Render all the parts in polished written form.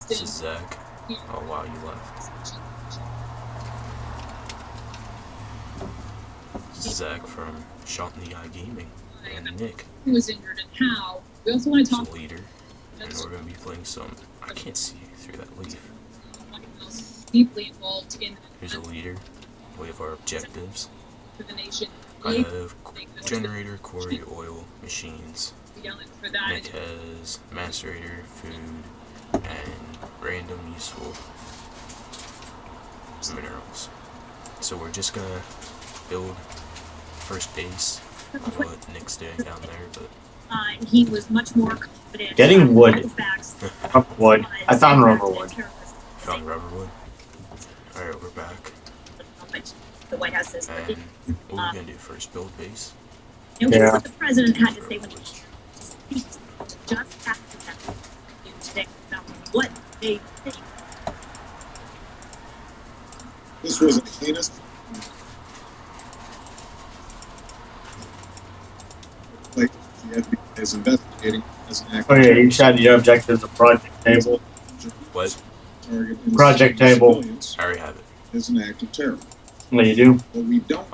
This is Zach. Oh wow, you left. This is Zach from Shot in the Eye Gaming. And Nick. Who was injured and how. We also want to talk. He's a leader. And we're going to be playing some. I can't see through that leaf. Deeply involved in. Here's a leader. We have our objectives. For the nation. I have generator, quarry, oil, machines. Nick has macerator, food, and random useful minerals. So we're just gonna build first base. I don't know what Nick's doing down there, but he was much more confident. Getting wood. Wood. I found rubber wood. Found rubber wood. Alright, we're back. The White House says. And what are we gonna do first? Build base? Yeah. What the president had to say when he speak just after that today about what they think. This was a heinous. Like the FBI is investigating as an act. Oh yeah, you said your objectives of project table. What? Project table. I already have it. Is an act of terror. What do you do? What we don't.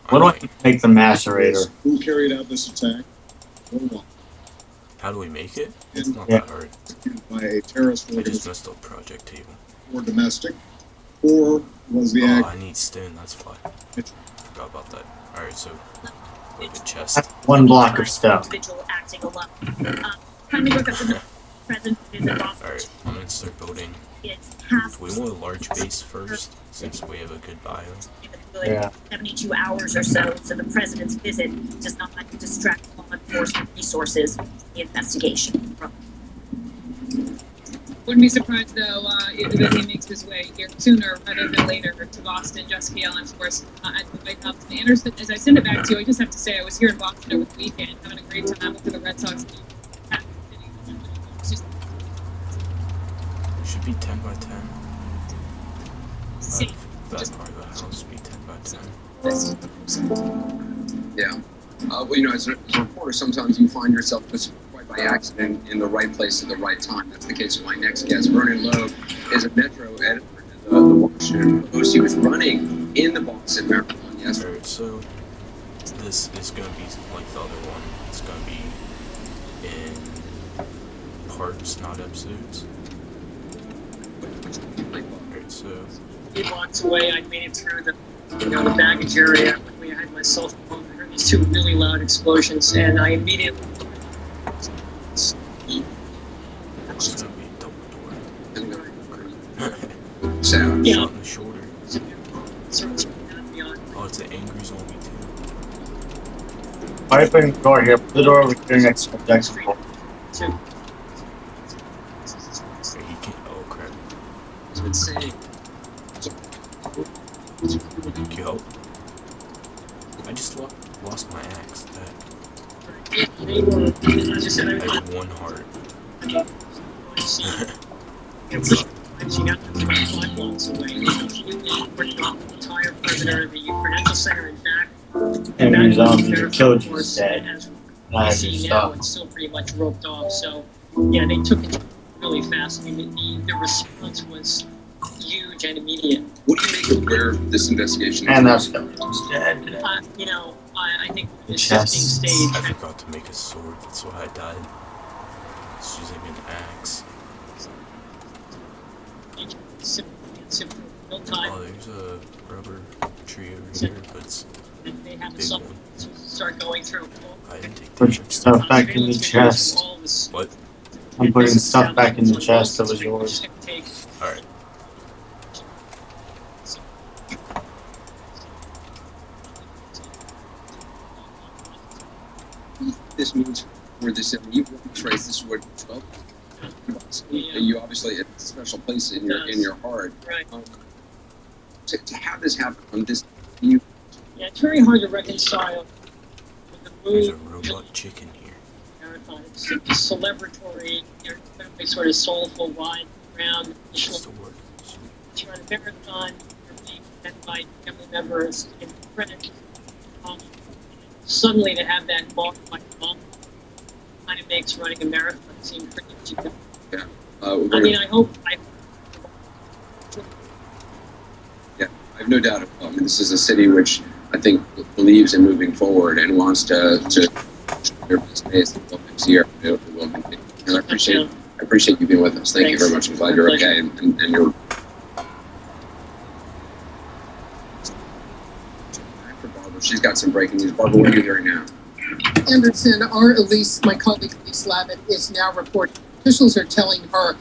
What do I make the macerator? Who carried out this attack? Hold on. How do we make it? It's not that hard. By a terrorist I just organization messed up project table. or domestic, or was the act? I need stone, that's fine. Forgot about that. Alright, so we have a chest. One block of stone. Individual acting alone. Kindly look up the president visit Boston. Alright, I'm gonna start building. We want a large base first, since we have a good bio. Yeah. 72 hours or so the president's visit does not distract law enforcement resources from the investigation. Wouldn't be surprised though that he makes his way here sooner rather than later to Boston. Jessica Allen, of course, at the White House. Anderson, as I send it back to you, I just have to say I was here in Boston over the weekend, having a great time after the Red Sox game. Should be 10 by 10. That part of the house be 10 by 10. Yeah. Well, you know, as a reporter, sometimes you find yourself just quite by accident in the right place at the right time. That's the case with my next guest. Vernon Loeb is a Metro editor at the Washington Post. He was running in the Boston Marathon yesterday. Alright, so this is going to be like the other one. It's going to be in parts, not episodes. Alright, so 8 blocks away, I made it through the baggage area. Luckily, I had my cell phone. I heard these two really loud explosions, and I immediately. it's going to be double door. Sound. Yeah. Shot in the shoulder. Oh, it's an angry zombie too. Why are you putting the door here? Put the door over here next to the objective. He can't. Oh crap. Yo. I just lost my axe. I have one heart. She got 5 blocks away. She worked off the entire perimeter of the Prudential Center and back. And the zombie killed you As dead. we see now, it's still pretty much roped off. So, yeah, they took it really fast. I mean, the response was huge and immediate. What do you make of where this investigation is? And that's dead. You know, I think the Chest. testing stage. I forgot to make a sword. That's why I died. I was using an axe. Real time. Oh, there's a rubber tree over here, but it's They have big some one. start going through. I didn't take Put damage. your stuff back in the chest. What? I'm putting stuff back in the chest that was yours. Alright. This means for this, you trace this wood. You obviously it's a special place in your heart. Right. To have this happen on this, you. Yeah, it's very hard to reconcile with the There's a mood. robot chicken here. Marathon. It's a celebratory, incredibly sort of soulful vibe around the It's the word. you're on a marathon, you're being met by family members and friends. Suddenly to have that mark by mom kind of makes running a marathon seem pretty cheap. Yeah. I mean, I hope. I have no doubt. I mean, this is a city which I think believes in moving forward and wants to their space next year. It will continue. And I appreciate you being with us. Thank you very much. I'm glad you're okay and you're. For Barbara, she's got some breaking news. Barbara, what are you hearing now? Anderson, my colleague Elise Lavin, is now reporting. Officials are telling her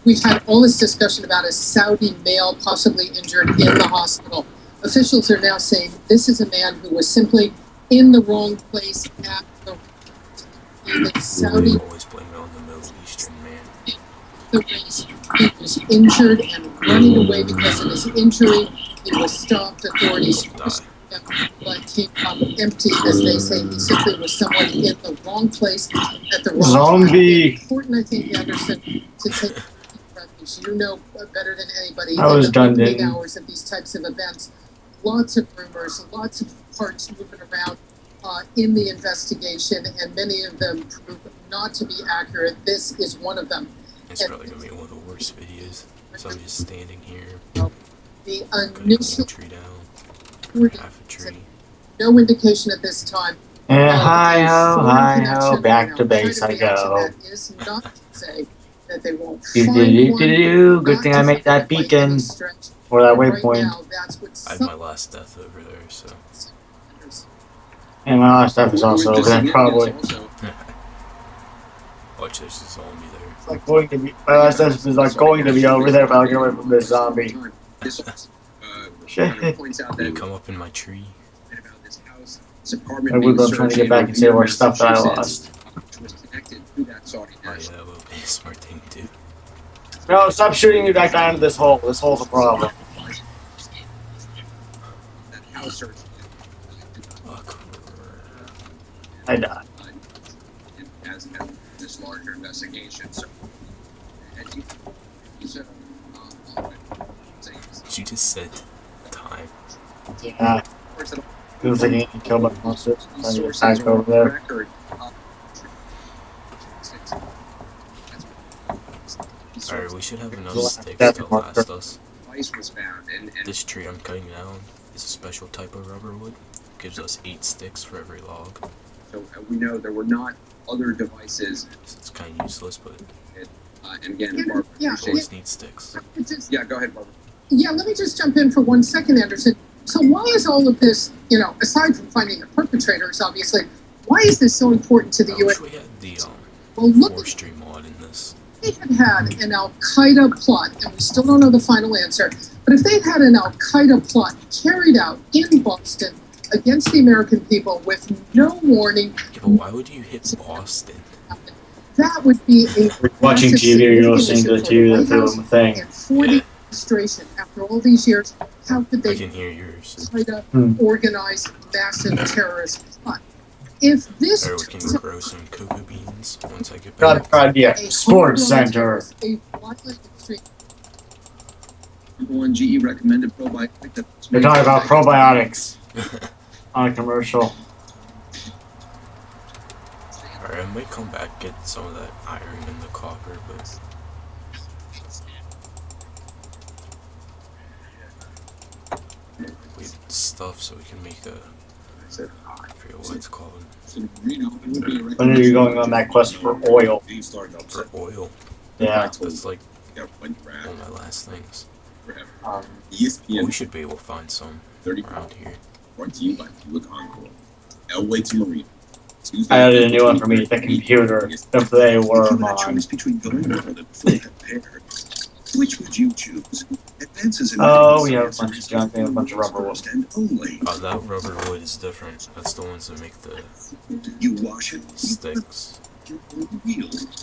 we've had all this discussion about a Saudi male possibly injured in the hospital. Officials are now saying this is a man who was simply in the wrong place at the Saudi. Always blame it on the Middle Eastern man. The race. He was injured and running away because of his injury. He was stopped. Authorities but came up empty, as they say. He simply was someone in the wrong place at the wrong time. It's important, I think, Anderson, to take refuge. You know better than anybody. I was done, in the opening didn't hours of these types of events, lots of rumors, lots of parts moving around in the investigation, and many of them prove not to be accurate. This is one of them. It's probably gonna be one of the worst videos. So I'm just standing here. The Cutting initial a tree down. Half a tree. no indication at this time. And hi-ho, back to base I go. That is not to say that they won't Good thing I make that beacon. Or that waypoint. I have my last death over there, so. And my last stuff is also over there, probably. Watch, there's a zombie there. It's like going to be, my last stuff is like going to be over there if I get away from this zombie. Shit. You come up in my tree. I would love trying to get back and save our stuff that I lost. Oh yeah, that would be a smart thing to do. No, stop shooting me back down into this hole. This hole's a problem. I died. As this larger investigation. So, You just said time. Yeah. Feels like you can kill my monsters. I'm gonna attack over there. Alright, we should have enough sticks to last us. This tree I'm cutting down is a special type of rubber wood. Gives us 8 sticks for every log. So we know there were not other devices. So it's kind of useless, but And again, Barbara, always need sticks. yeah, go ahead, Barbara. Yeah, let me just jump in for 1 second, Anderson. So why is all of this, aside from finding the perpetrators, obviously, why is this so important to the I U.S.? wish we had the Well, look at forestry mod in this. if they had an Al-Qaeda plot, and we still don't know the final answer, but if they had an Al-Qaeda plot carried out in Boston against the American people with no warning, Yeah, but why would you hit Boston? that would be a Watching massive TV, you're significant listening to the issue TV for that's doing the thing. And for the administration, after all these years, how could I they can hear yours. organize massive terrorist plot? If this Or we can grow some cocoa beans once I get back. God, yeah. Sports Center. a violent extreme One GE recommended probiotic. They're talking about probiotics on a commercial. Alright, I might come back get some of that iron and the copper, but we need stuff so we can make a, I forget what it's called. When are you going on that quest for oil? For oil. Yeah. That's like one of my last things. ESPN We should be able to find some 30 around here. brought to you by Buick Encore. Elway to Marine. I added a new one for me, the computer, if they were If you had a on. choice between going or the full pair, which would you choose? Advances in Oh, we medical have a science bunch of junk, we have a bunch of rubber wood. and only. Oh, that rubber wood is different. That's the ones that make the You wash it, sticks. you wheel.